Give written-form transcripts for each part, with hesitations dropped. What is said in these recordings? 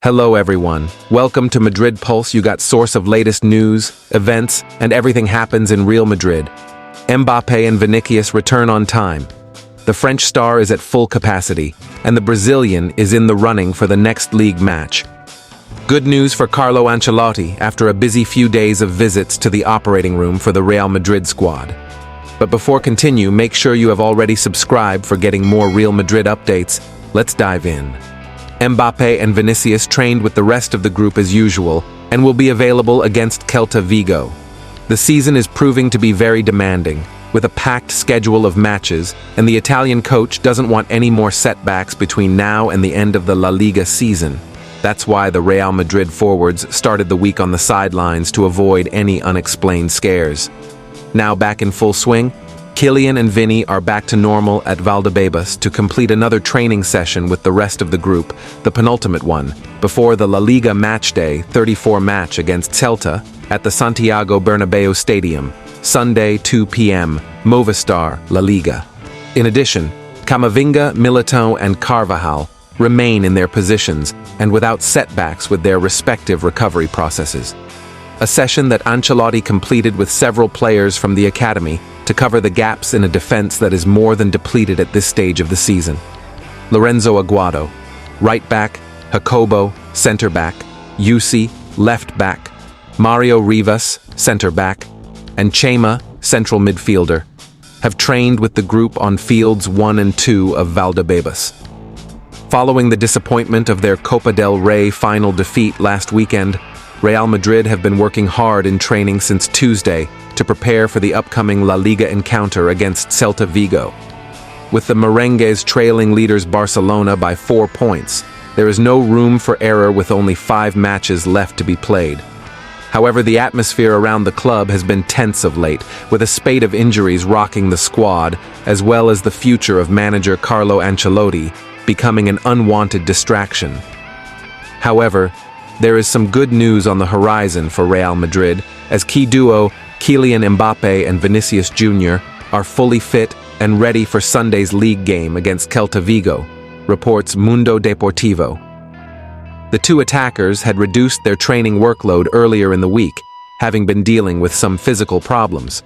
Hello everyone. Welcome to Madrid Pulse. You got source of latest news, events, and everything happens in Real Madrid. Mbappe and Vinicius return on time. The French star is at full capacity, and the Brazilian is in the running for the next league match. Good news for Carlo Ancelotti after a busy few days of visits to the operating room for the Real Madrid squad. But before continue, make sure you have already subscribed for getting more Real Madrid updates. Let's dive in. Mbappe and Vinicius trained with the rest of the group as usual and will be available against Celta Vigo. The season is proving to be very demanding, with a packed schedule of matches, and the Italian coach doesn't want any more setbacks between now and the end of the La Liga season. That's why the Real Madrid forwards started the week on the sidelines to avoid any unexplained scares. Now back in full swing, Kylian and Vini are back to normal at Valdebebas to complete another training session with the rest of the group, the penultimate one, before the La Liga matchday 34 match against Celta at the Santiago Bernabeu Stadium, Sunday 2 p.m., Movistar, La Liga. In addition, Camavinga, Militão, and Carvajal remain in their positions and without setbacks with their respective recovery processes. A session that Ancelotti completed with several players from the academy to cover the gaps in a defense that is more than depleted at this stage of the season. Lorenzo Aguado, right back, Jacobo, center back, Yusi, left back, Mario Rivas, center back, and Chema, central midfielder, have trained with the group on fields 1 and 2 of Valdebebas. Following the disappointment of their Copa del Rey final defeat last weekend, Real Madrid have been working hard in training since Tuesday to prepare for the upcoming La Liga encounter against Celta Vigo. With the Merengues trailing leaders Barcelona by 4 points, there is no room for error with only 5 matches left to be played. However, the atmosphere around the club has been tense of late, with a spate of injuries rocking the squad, as well as the future of manager Carlo Ancelotti becoming an unwanted distraction. However, there is some good news on the horizon for Real Madrid, as key duo Kylian Mbappe and Vinicius Jr. are fully fit and ready for Sunday's league game against Celta Vigo, reports Mundo Deportivo. The two attackers had reduced their training workload earlier in the week, having been dealing with some physical problems.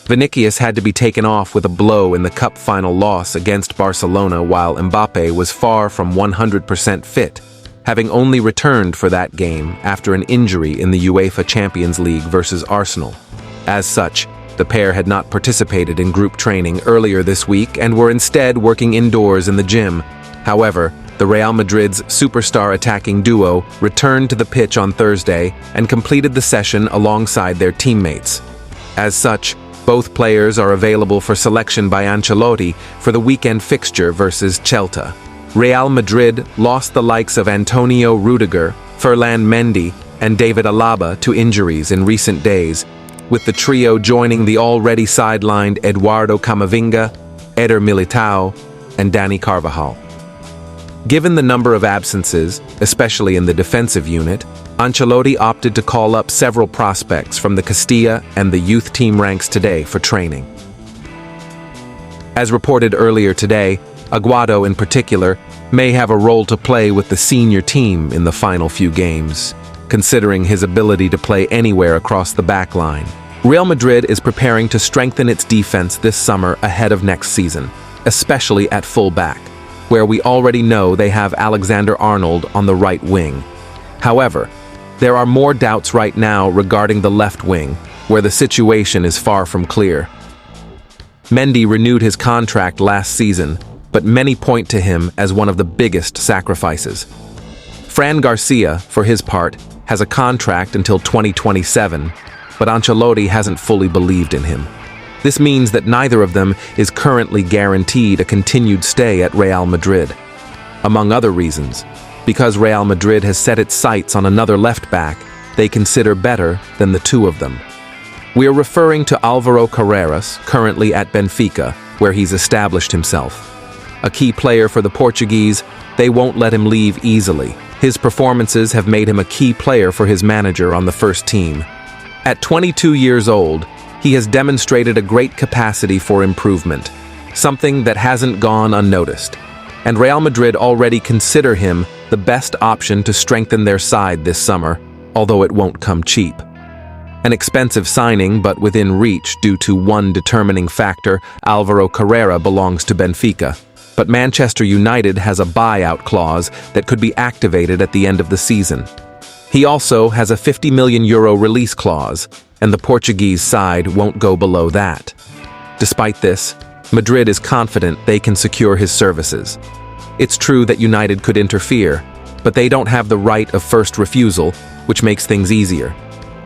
Vinicius had to be taken off with a blow in the cup final loss against Barcelona, while Mbappe was far from 100% fit, having only returned for that game after an injury in the UEFA Champions League versus Arsenal. As such, the pair had not participated in group training earlier this week and were instead working indoors in the gym. However, the Real Madrid's superstar attacking duo returned to the pitch on Thursday and completed the session alongside their teammates. As such, both players are available for selection by Ancelotti for the weekend fixture versus Celta. Real Madrid lost the likes of Antonio Rudiger, Ferland Mendy, and David Alaba to injuries in recent days, with the trio joining the already sidelined Eduardo Camavinga, Eder Militão, and Dani Carvajal. Given the number of absences, especially in the defensive unit, Ancelotti opted to call up several prospects from the Castilla and the youth team ranks today for training. As reported earlier today, Aguado in particular may have a role to play with the senior team in the final few games, considering his ability to play anywhere across the back line. Real Madrid is preparing to strengthen its defense this summer ahead of next season, especially at full-back, where we already know they have Alexander-Arnold on the right wing. However, there are more doubts right now regarding the left wing, where the situation is far from clear. Mendy renewed his contract last season, but many point to him as one of the biggest sacrifices. Fran Garcia, for his part, has a contract until 2027, but Ancelotti hasn't fully believed in him. This means that neither of them is currently guaranteed a continued stay at Real Madrid. Among other reasons, because Real Madrid has set its sights on another left-back they consider better than the two of them. We are referring to Álvaro Carreras, currently at Benfica, where he's established himself. A key player for the Portuguese, they won't let him leave easily. His performances have made him a key player for his manager on the first team. At 22 years old, he has demonstrated a great capacity for improvement, something that hasn't gone unnoticed. And Real Madrid already consider him the best option to strengthen their side this summer, although it won't come cheap. An expensive signing, but within reach due to one determining factor: Álvaro Carrera belongs to Benfica. But Manchester United has a buyout clause that could be activated at the end of the season. He also has a €50 million release clause, and the Portuguese side won't go below that. Despite this, Madrid is confident they can secure his services. It's true that United could interfere, but they don't have the right of first refusal, which makes things easier.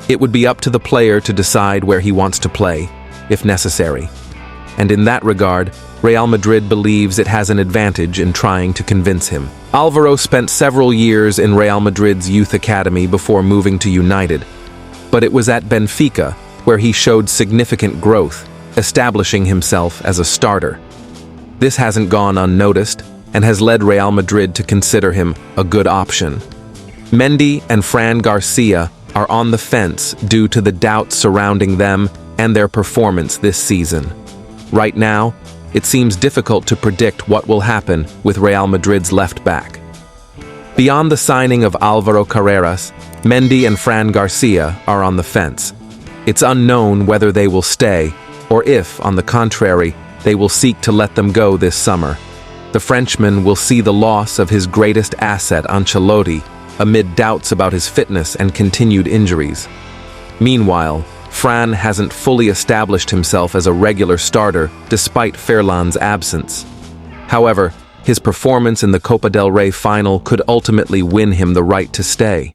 It would be up to the player to decide where he wants to play, if necessary. And in that regard, Real Madrid believes it has an advantage in trying to convince him. Álvaro spent several years in Real Madrid's youth academy before moving to United, but it was at Benfica where he showed significant growth, establishing himself as a starter. This hasn't gone unnoticed and has led Real Madrid to consider him a good option. Mendy and Fran Garcia are on the fence due to the doubts surrounding them and their performance this season. Right now, it seems difficult to predict what will happen with Real Madrid's left back. Beyond the signing of Álvaro Carrera, Mendy and Fran Garcia are on the fence. It's unknown whether they will stay, or if, on the contrary, they will seek to let them go this summer. The Frenchman will see the loss of his greatest asset, Ancelotti, amid doubts about his fitness and continued injuries. Meanwhile, Fran hasn't fully established himself as a regular starter despite Ferland's absence. However, his performance in the Copa del Rey final could ultimately win him the right to stay.